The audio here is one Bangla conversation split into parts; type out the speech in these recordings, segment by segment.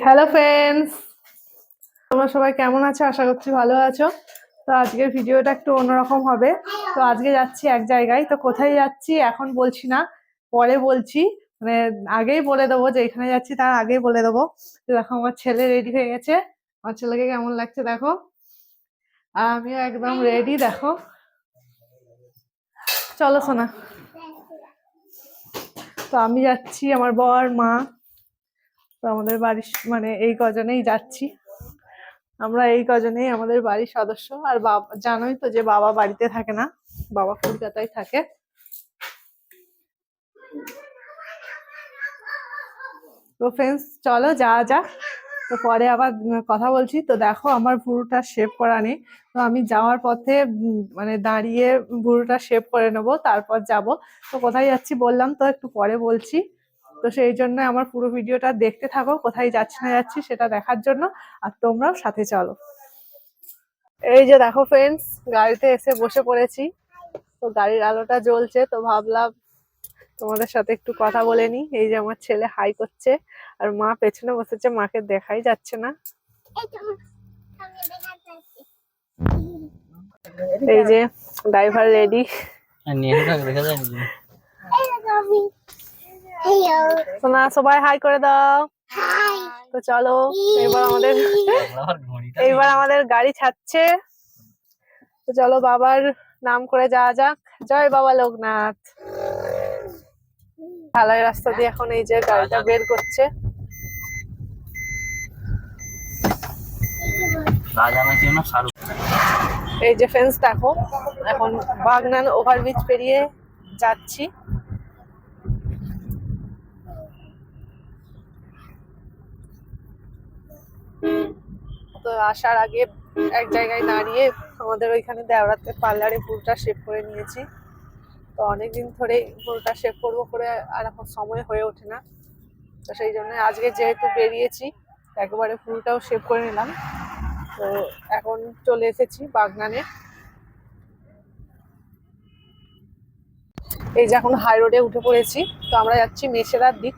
হ্যালো ফ্রেন্ডস, তোমরা সবাই কেমন আছো? আশা করছি ভালো আছো। তো আজকের ভিডিওটা একটু অন্যরকম হবে। তো আজকে যাচ্ছি এক জায়গায়। তো কোথায় যাচ্ছি এখন বলছি না, পরে বলছি। মানে আগেই বলে দেবো যে এখানে যাচ্ছি, তার আগেই বলে দেবো। তো দেখো আমার ছেলে রেডি হয়ে গেছে। আমার ছেলেকে কেমন লাগছে দেখো। আর আমিও একদম রেডি, দেখো। চলো সোনা। তো আমি যাচ্ছি, আমার বর, মা। তো আমাদের বাড়ির মানে এই কজনেই যাচ্ছি। আমরা এই কজনেই আমাদের বাড়ির সদস্য। আর বাবা জানোই তো যে বাবা বাড়িতে থাকে না, বাবা কলকাতায় থাকে। তো ফ্রেন্ডস চলো যাওয়া যাক। তো পরে আবার কথা বলছি। তো দেখো আমার ভুরুটা শেভ করা নেই। তো আমি যাওয়ার পথে মানে দাঁড়িয়ে ভুরুটা শেভ করে নেবো, তারপর যাব। তো কোথায় যাচ্ছি বললাম তো, একটু পরে বলছি। তো সেই জন্য আমার পুরো ভিডিওটা দেখতে থাকো, কোথায় যাচ্ছি না যাচ্ছি সেটা দেখার জন্য। আর তোমরাও সাথে চলো। এই যে দেখো ফ্রেন্ডস, গাড়িতে এসে বসে পড়েছি। তো গাড়ির আলোটা জ্বলছে, তো ভাবলাম তোমাদের সাথে একটু কথা বলে নি। এই যে আমার ছেলে হাই করছে, আর মা পেছনে বসেছে, মাকে দেখাই যাচ্ছে না। এই যে ড্রাইভার রেডি। সোনা সবাই হাই করে দাও। তো চলো এইবার আমাদের গাড়ি ছাড়ছে। তো চলো বাবার নাম করে যাওয়া যাক। জয় বাবা লোকনাথ। ঢালাই রাস্তা দিয়ে এখন এই যে গাড়িটা বের করছে। এই যে ফ্রেন্ডস দেখো, এখন বাগনান ওভারব্রিজ পেরিয়ে যাচ্ছি। তো আসার আগে এক জায়গায় দাঁড়িয়ে আমাদের ওইখানে দেওরাতে পার্লারে ভুরুটা শেভ করে নিয়েছি। তো অনেকদিন ধরেই ভুরুটা শেভ করবো করে, আর এখন সময় হয়ে ওঠে না। তো সেই জন্য আজকে যেহেতু বেরিয়েছি, একেবারে ভুরুটাও শেভ করে নিলাম। তো এখন চলে এসেছি বাগনানে। এই যে এখন হাই রোডে উঠে পড়েছি। তো আমরা যাচ্ছি মেচেরার দিক।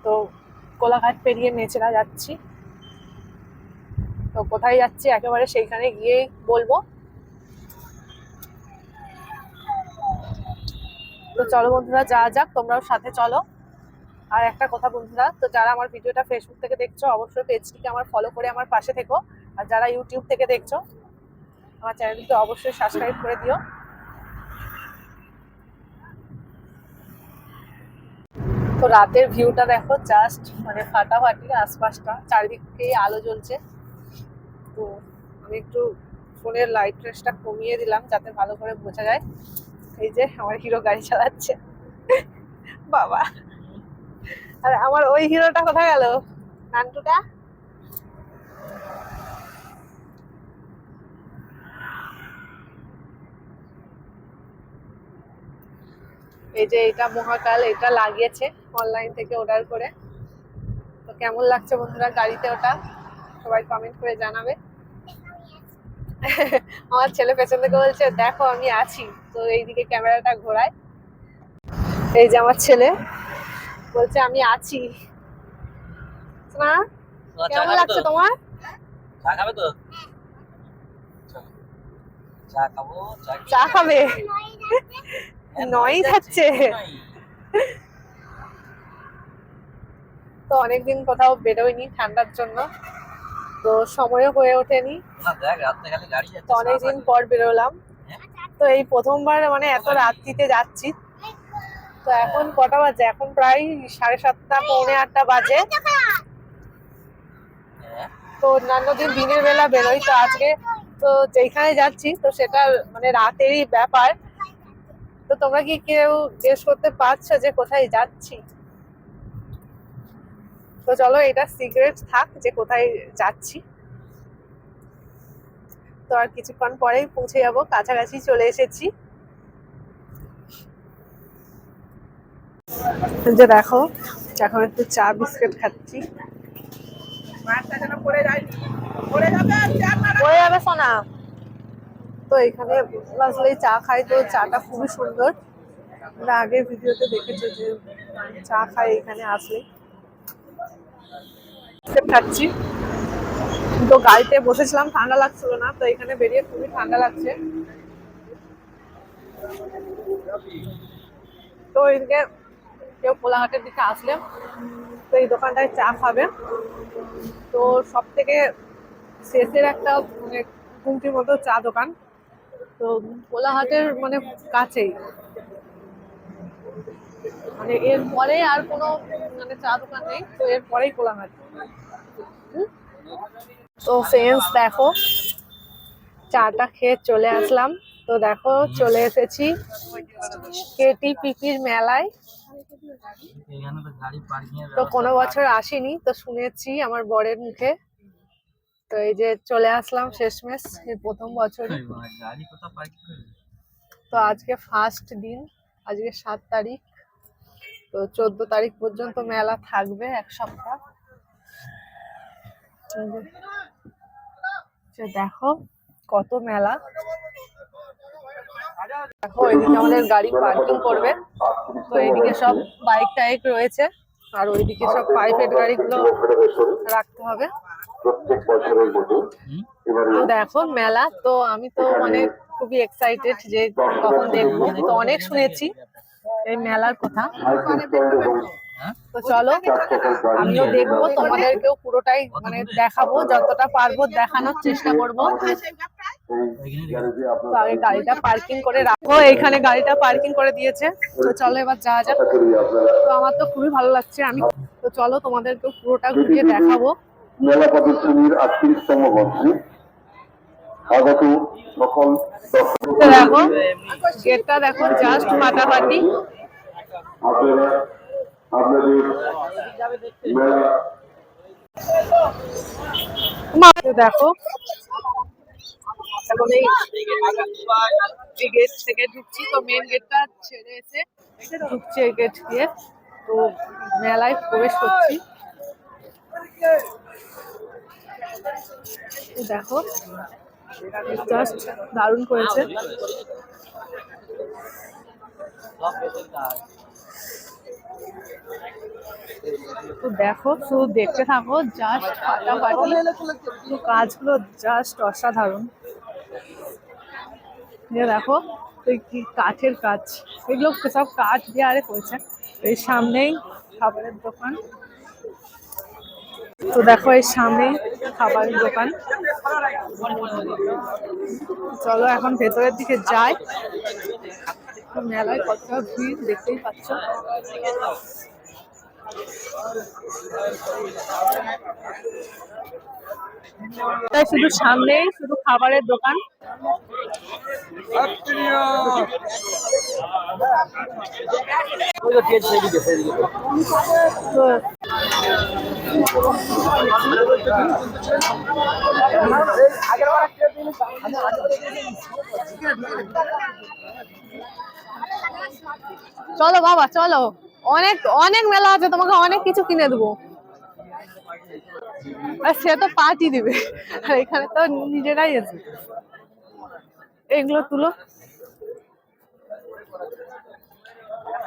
তো কোলাঘাট পেরিয়ে মেচেরা যাচ্ছি। তো কোথায় যাচ্ছি একেবারে সেইখানে গিয়েই বলবো। তো চলো বন্ধুরা যাওয়া যাক, তোমরাও সাথে চলো। আর একটা কথা বন্ধুরা, তো যারা আমার ভিডিওটা ফেসবুক থেকে দেখছো অবশ্যই পেজটিকে আমার ফলো করে আমার পাশে থেকো। আর যারা ইউটিউব থেকে দেখছো আমার চ্যানেলটিকে অবশ্যই সাবস্ক্রাইব করে দিও। তো রাতের ভিউটা দেখো, জাস্ট মানে ফাটাফাটি। আশপাশটা চারিদিকে আলো জ্বলছে। তো আমি একটু ফোনের লাইট রেসটা কমিয়ে দিলাম যাতে ভালো করে বোঝা যায়। এই যে আমার হিরো গাড়ি চালাচ্ছে, বাবা। আর আমার ওই হিরোটা কোথায় গেল, নান্টুটা? এই যে এটা মহাকাল, এটা লাগিয়েছে অনলাইন থেকে অর্ডার করে। তো কেমন লাগছে বন্ধুরা গাড়িতে ওটা, সবাই কমেন্ট করে জানাবে। আমার ছেলে পেছন থেকে বলছে দেখো আমি আছি। তো এইদিকে ক্যামেরাটা ঘোরায়। এই যে আমার ছেলে বলছে আমি আছি। না কেমন লাগছে তোমার? চা খাবে তো? চা খাবে? নয় যাচ্ছে। তো অনেকদিন কোথাও বেরোয়নি ঠান্ডার জন্য, তো সময়ও হয়ে ওঠেনি। তো অনেকদিন পর বেরোলাম। তো এই প্রথমবার মানে এত রাত্রিতে যাচ্ছি। তো এখন কটা বাজে, এখন প্রায় 7:30 পৌনে 8টা বাজে। তো অন্যান্য দিন দিনের বেলা বেরোই, তো আজকে তো যেখানে যাচ্ছি তো সেটা মানে রাতেরই ব্যাপার। তো তোমরা কি কেউ গেস করতে পারছো যে কোথায় যাচ্ছি? তো চলো এটা সিক্রেট থাক যে কোথায় যাচ্ছি। তো আর কিছুক্ষণ পরেই পৌঁছে যাবো, কাছাকাছি চলে এসেছি। যে দেখো এখন একটু চা বিস্কুট খাচ্ছি। পড়ে যাবে সোনা। তো এখানে আসলে চা খাই, তো চাটা খুবই সুন্দর। আমরা আগের ভিডিওতে দেখেছি যে চা খাই এখানে আসলে। খাচ্ছি। তো গাড়িতে বসেছিলাম, ঠান্ডা লাগছিল না, তো এখানে বেরিয়ে খুবই ঠান্ডা লাগছে। তো এদিকে কেউ কোলাঘাটের দিকে আসলে তো এই দোকানটায় চা খাবে। তো সব থেকে শেষের একটা মানে গুমটির মতো চা দোকান, তো কোলাঘাটের মানে কাছেই, মানে এর পরে আর কোনো মানে চা দোকান নেই, তো এর পরেই কোলাঘাট। তো ফ্রেন্ডস দেখো, চাটা খেয়ে চলে আসলাম। তো দেখো চলে এসেছি কেটিপিপির মেলায়। তো কোনো বছর আসিনি, তো শুনেছি আমার বরের মুখে, তো এই যে চলে আসলাম শেষমেশ এই প্রথম বছর। তো আজকে ফার্স্ট দিন, আজকে 7 তারিখ, তো 14 তারিখ পর্যন্ত মেলা থাকবে, এক সপ্তাহ। দেখো কত মেলা। দেখো এইদিকে আমাদের গাড়ি পার্কিং করবে, তো এইদিকে সব বাইক টাইক রয়েছে, আর ওইদিকে সব প্রাইভেট গাড়িগুলো রাখতে হবে। তো দেখো মেলা, তো আমি তো মানে খুবই এক্সাইটেড যে কখন দেখবো, তো অনেক শুনেছি এই মেলার কথা। তো চলো আমিও দেখবো, তোমাদেরকেও পুরোটাই মানে দেখাবো, যতটা পারবো দেখানোর চেষ্টা করবো। তো আগে গাড়িটা পার্কিং করে রাখো, এখানে গাড়িটা পার্কিং করে দিয়েছে। তো চলো এবার যাওয়া যাক। তো আমার তো খুবই ভালো লাগছে, আমি তো চলো তোমাদেরকেও পুরোটা ঘুরিয়ে দেখাবো। মেলা প্রদর্শনীর 38তম বর্ষে আগত সকল দেখো গেটটা দেখো, জাস্ট ফাটাফাটি। আপনারা আপনাদের মেলা দেখো এখন এই গেট থেকে ঢুকছি, তো মেন গেটটা ছেড়ে এসে ঢুকছি এই গেট দিয়ে, তো মেলায় প্রবেশ করছি। দেখো জাস্ট দারুণ করেছে। তো দেখো শুধু দেখতে থাকো, জাস্ট ফাটাফাটি, তো কাজগুলো জাস্ট অসাধারণ। দেখো কি কাঠের কাজ, এগুলো সব কাঠ দিয়ে আরে করেছে। এই সামনেই খাবারের দোকান, তো দেখো এই সামনেই খাবারের দোকান। চলো এখন ভেতরের দিকে যাই। মেলায় কতটা ভিড় দেখতেই পাচ্ছ। তাই শুধু সামনেই শুধু খাবারের দোকান। চলো বাবা চলো, অনেক অনেক মেলা আছে, তোমাকে অনেক কিছু কিনে দেবো। আর সে তো পার্টি দিবে, আর এখানে তো নিজেরাই আছে। এগুলো তুলো,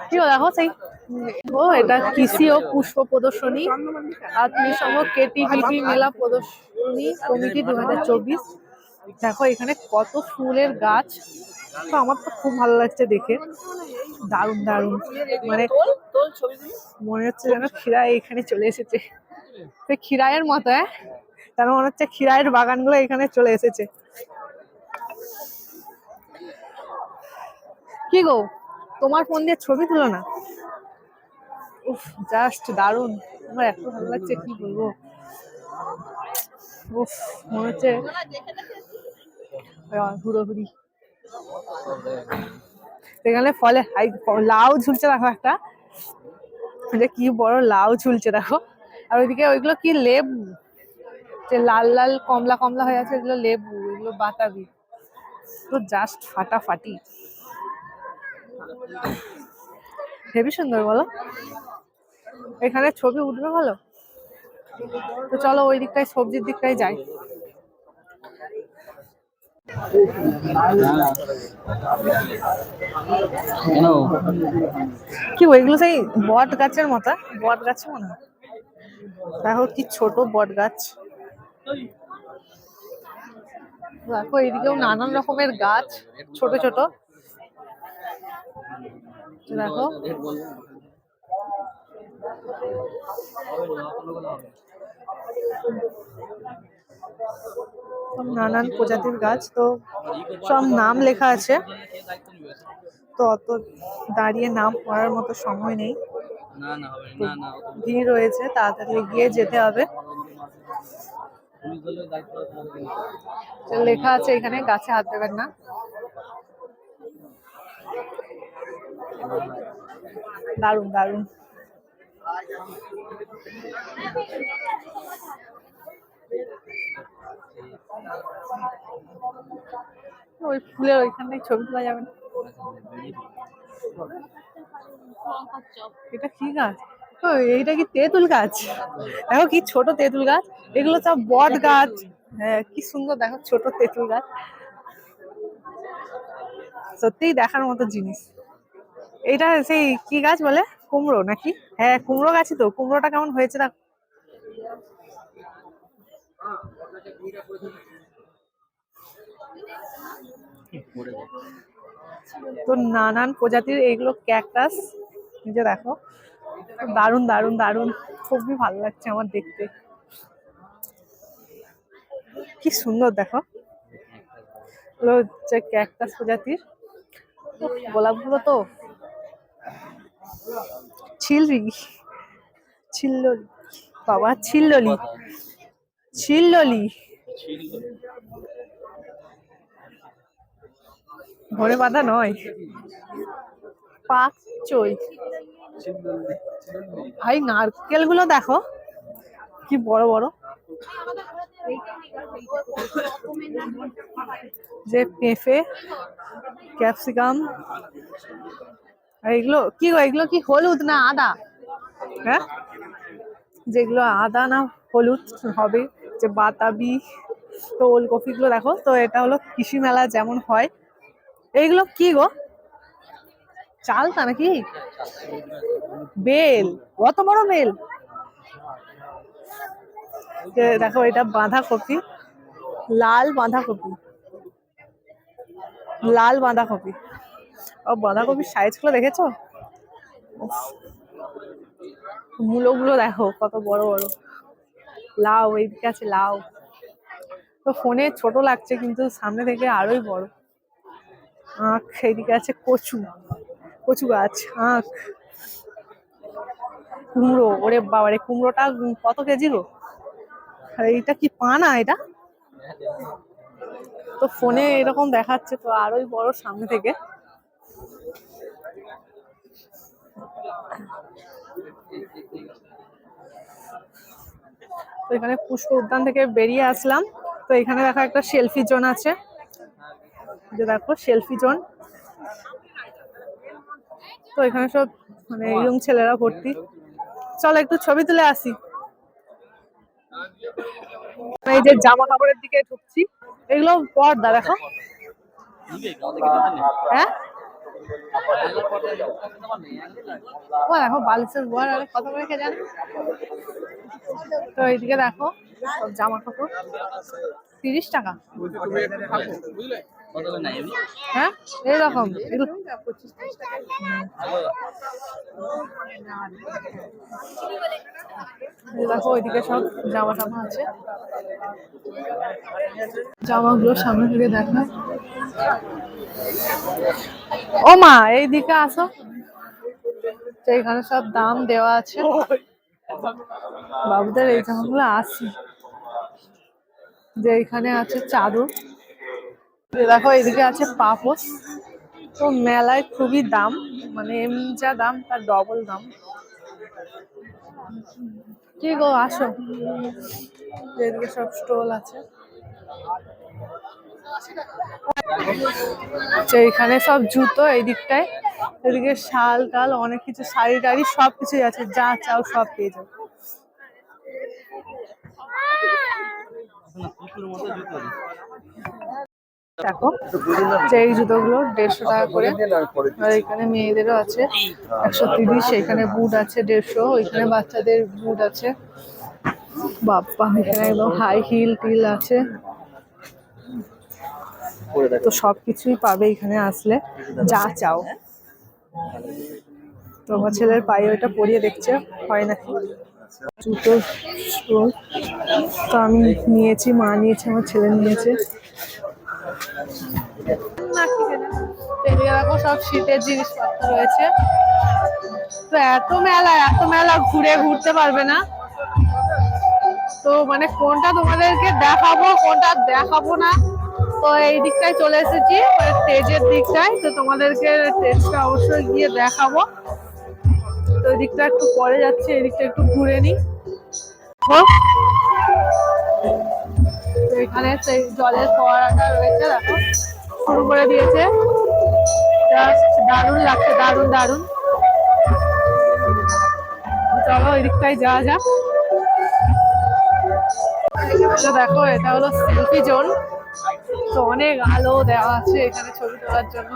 কি দেখো সেই ও এটা কৃষি ও পুষ্প প্রদর্শনী আত্মীয়সঙ্গ কেটিপিপি মেলা প্রদর্শনী কমিটি 2024। দেখো এখানে কত ফুলের গাছ, তো আমার তো খুব ভালো লাগছে দেখে, দারুণ দারুণ, মানে মনে হচ্ছে যেন খিরায় এখানে চলে এসেছে, খিরায়ের মতো, তার মনে হচ্ছে খিরায়ের বাগানগুলো এখানে চলে এসেছে। কি গো তোমার ফোন দিয়ে ছবি তুলো না? উফ জাস্ট দারুণ, আমার এত ভালো লাগছে কি বলবো। উফ মনে হচ্ছে ঘুরোঘুরি। এখানে ফলে লাউ ঝুলছে, দেখো একটা যে কি বড় লাউ ঝুলছে দেখো। আর ওইদিকে ওইগুলো কি লেবু, যে লাল লাল কমলা কমলা হয়ে আছে, এগুলো লেবু, এগুলো বাতাবি, তো জাস্ট ফাটাফাটি, হেবি সুন্দর বলো। এখানে ছবি উঠবে ভালো। তো চলো ওই দিকটায় সবজির দিকটায় যাই। কি ওইগুলো সেই বট গাছের মতো, বট গাছে মনে হয়। দেখো কি ছোট বট গাছ। দেখো এদিকেও নানান রকমের গাছ, ছোট ছোট। দেখো সব নানান প্রজাতির গাছ, তো সব নাম লেখা আছে, তো অত দাঁড়িয়ে নাম পড়ার মতো সময় নেই। তো ভিড় রয়েছে, তাড়াতাড়ি এগিয়ে যেতে হবে। লেখা আছে এখানে গাছে হাত দেবেন না। দারুণ দারুণ। ওই ফুলের ওইখানটায় ছবি তোলা যাবে না? এটা কি গাছ? ও, এইটা কি তেঁতুল গাছ? দেখো কি ছোট তেঁতুল গাছ, এগুলো সব বট গাছ। হ্যাঁ, কি সুন্দর দেখো ছোট তেঁতুল গাছ, সত্যিই দেখার মতো জিনিস। এইটা সেই কি গাছ বলে, কুমড়ো নাকি? হ্যাঁ কুমড়ো গাছই তো। কুমড়োটা কেমন হয়েছে দেখো। তো নানান প্রজাতির এগুলো ক্যাকটাস, এই যে দেখো, দারুণ দারুণ দারুণ, খুবই ভালো লাগছে আমার দেখতে। কি সুন্দর দেখো, এগুলো হচ্ছে ক্যাকটাস প্রজাতির। গোলাপগুলো তো ছিলরি ছিল্ললি, বাবা ছিল্ললি ছিল্ললি, ধরে বাঁধা নয়, পাক চই। ভাই নারকেল গুলো দেখো কি বড় বড়, যে পেঁপে, ক্যাপসিকাম। আর এগুলো কি গো, এগুলো কি হলুদ না আদা? হ্যাঁ, যেগুলো আদা না হলুদ হবে, যে বাতাবি। তো ওলকপি গুলো দেখো, তো এটা হলো কৃষি মেলা যেমন হয়। এইগুলো কি গো, চালতা নাকি? বেল, কত বড় বেল। দেখো এটা বাঁধাকপি, লাল বাঁধাকপি, লাল বাঁধাকপি। ও বাঁধাকপির সাইজ গুলো দেখেছো? মূলো গুলো দেখো কত বড় বড়। লাউ, এইদিকে আছে লাউ। তো ফোনে ছোট লাগছে কিন্তু সামনে থেকে আরোই বড়। আখ, এইদিকে আছে কচু, কচু গাছ, আখ, কুমড়ো। ওরে বাবারে, কুমড়োটা কত কেজি গো? আর এইটা কি পানা এটা? তো ফোনে এরকম দেখাচ্ছে, তো আরোই বড় সামনে থেকে। তো এখানে পুষ্প উদ্যান থেকে বেরিয়ে আসলাম, তো এখানে দেখো একটা সেলফি জোন আছে, যে দেখো সেলফি জোন। তো এখানে সব মানে ইয়ং ছেলেরা ভর্তি। চলো একটু ছবি তুলে আসি। এই যে জামা কাপড়ের দিকে ঢুকছি, এগুলো পর্দা দেখো। হ্যাঁ, ও দেখো বালিশের বর আর কত করে কে জানে। তো এইদিকে দেখো সব জামা কাপড়, 30 টাকা। হ্যাঁ এইরকম দেখো, ওইদিকে সব জামা টামা আছে। জামাগুলো সামনে থেকে দেখা। ও মা, এইদিকে আসো, তো এখানে সব দাম দেওয়া আছে। বাবুদের এই জামাগুলো 80। যে এখানে আছে চাদর, দেখো এইদিকে আছে পাপোশ। তো মেলায় খুবই দাম, মানে এমনি যা দাম তার ডবল দাম। কি গো আসো, এদিকে সব স্টল আছে। এখানে সব জুতো, এই দিকটায়, এদিকে শাল টাল অনেক কিছু, শাড়ি টাড়ি সবকিছুই আছে, যা চাও সব পেয়ে যাবে। দেখো যে এই জুতোগুলো 150 টাকা করে, আর এখানে মেয়েদেরও আছে 130। এখানে বুট আছে 150, ওইখানে বাচ্চাদের বুট আছে বাপ্পা এখানে একদম হাই হিল টিল আছে, তো সবকিছুই পাবে এখানে আসলে, যা চাও। তো আমার ছেলের পায়ে ওইটা পরিয়ে দেখছে হয় নাকি জুতো স্টোর। তো আমি নিয়েছি, মা নিয়েছে, আমার ছেলে নিয়েছে। এদিকে দেখো সব শীতের জিনিসপত্র রয়েছে। তো এত মেলা ঘুরতে পারবে না, তো মানে কোনটা তোমাদেরকে দেখাবো কোনটা দেখাবো না। তো এই দিকটায় চলে এসেছি, স্টেজের দিকটায়। তো তোমাদেরকে স্টেজটা অবশ্যই গিয়ে দেখাবো। তো এই দিকটা একটু পরে যাচ্ছে, এই দিকটা একটু ঘুরে নি। তো এখানে সেই জলের ফোয়ারাটা রয়েছে, দেখো শুরু করে দিয়েছে। দারুণ লাগছে, দারুণ দারুণ। চলো ওই দিকটায় যাওয়া যাক। তো দেখো এটা হলো সেলফি জোন। তো অনেক আলো দেওয়া আছে এখানে ছবি তোলার জন্য।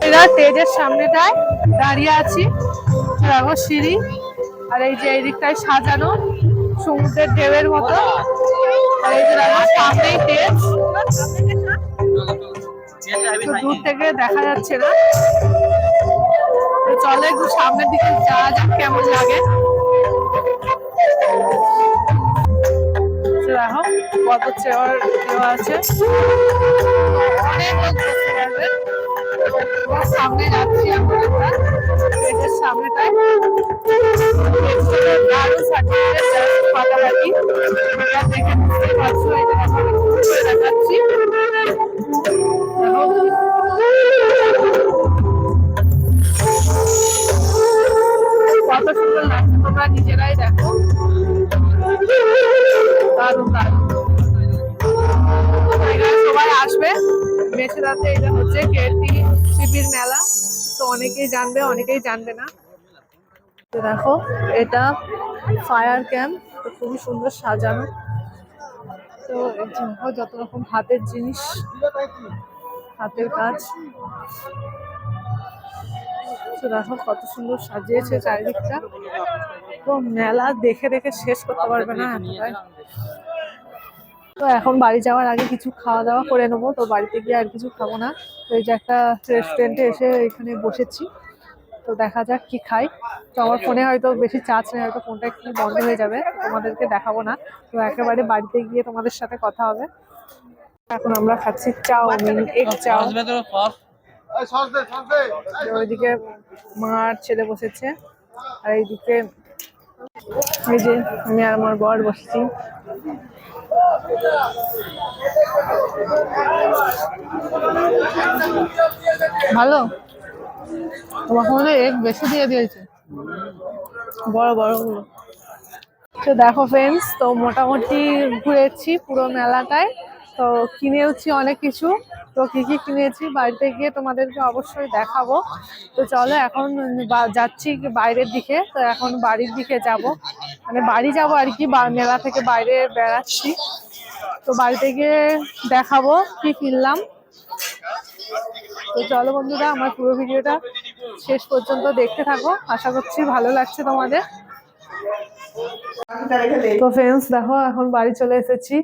এরা স্টেজের সামনেটায় দাঁড়িয়ে আছি, দেখো সিঁড়ি, আর এই যে এই দিকটায় সাজানো সমুদ্রের ঢেউয়ের মতো। আর এই যে দেখো সামনেই স্টেজ, তো দূর থেকে দেখা যাচ্ছে না। তো চলো একটু সামনের দিকে যাওয়া যাক কেমন লাগে। দেখো কত চেয়ার দেওয়া আছে, অনেক লোক বসতে পারবে। সামনে যাচ্ছি আমরা স্টেজের সামনেটায়। দারুণ সার্টিফিকেট ফাটাফাটি, দেখে বুঝতে পারছো। এই যে দেখাচ্ছি, কত সুন্দর লাগছে, তোমরা নিজেরাই দেখো। দারুণ দারুণ। এখানে সবাই আসবে মেছেদাতে। এটা হচ্ছে কেটিপির মেলা। তো অনেকেই জানবে, অনেকেই জানবে না। তো দেখো এটা ফায়ার ক্যাম্প, তো খুবই সুন্দর সাজানো। তো দেখো যত রকম হাতের জিনিস, হাতের কাজ। তো দেখো কত সুন্দর সাজিয়েছে চারিদিকটা। তো মেলা দেখে দেখে শেষ করতে পারবে না এতটাই। তো এখন বাড়ি যাওয়ার আগে কিছু খাওয়া দাওয়া করে নেবো। তো বাড়িতে গিয়ে আর কিছু খাবো না। তো এই যে একটা রেস্টুরেন্টে এসে এখানে বসেছি, তো দেখা যাক কি খাই। তো আমার ফোনে হয়তো বেশি চার্জ নেই, হয়তো ফোনটা একটু বন্ধ হয়ে যাবে, তোমাদেরকে দেখাবো না। তো একেবারে বাড়িতে গিয়ে তোমাদের সাথে কথা হবে। এখন আমরা খাচ্ছি চাউমিন, এগ চাউ। ওইদিকে মা আর ছেলে বসেছে, আর এইদিকে এই যে আমি আর আমার বর বসছি। ভালো, তোমাকে মনে হয় এগ বেশি দিয়ে দিয়েছে, বড় বড় গুলো। তো দেখো ফ্রেন্ডস, তো মোটামুটি ঘুরেছি পুরো মেলাটায়। তো কিনেওছি অনেক কিছু। তো কি কি কিনেছি বাড়িতে গিয়ে তোমাদেরকে অবশ্যই দেখাবো। তো চলো এখন যাচ্ছি বাইরের দিকে। তো এখন বাড়ির দিকে যাব, মানে বাড়ি যাব আর কি, মেলা থেকে বাইরে বেড়াচ্ছি। তো বাড়িতে গিয়ে দেখাবো কি কিনলাম। তো চলো বন্ধুরা, আমার পুরো ভিডিওটা শেষ পর্যন্ত দেখতে থাকো, আশা করছি ভালো লাগছে তোমাদের। তো ফ্রেন্ডস দেখো এখন বাড়ি চলে এসেছি।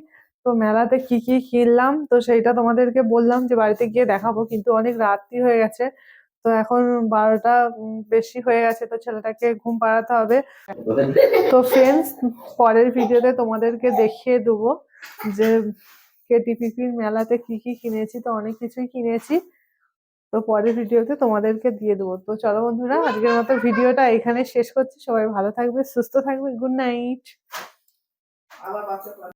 তো মেলাতে কি কি কিনলাম তো সেইটা তোমাদেরকে বললাম যে বাড়িতে গিয়ে দেখাবো, কিন্তু অনেক রাত্রি হয়ে গেছে। তো এখন 12টা বেশি হয়ে গেছে, তো ছেলেটাকে ঘুম পাড়াতে হবে। তো ফ্রেন্ডস পরের ভিডিওতে তোমাদেরকে দেখিয়ে দেবো যে কেটিপিপির মেলাতে কি কি কিনেছি। তো অনেক কিছুই কিনেছি, তো পরের ভিডিওতে তোমাদেরকে দিয়ে দেবো। তো চলো বন্ধুরা, আজকের মতো ভিডিওটা এখানে শেষ করছি। সবাই ভালো থাকবে, সুস্থ থাকবে, গুড নাইট।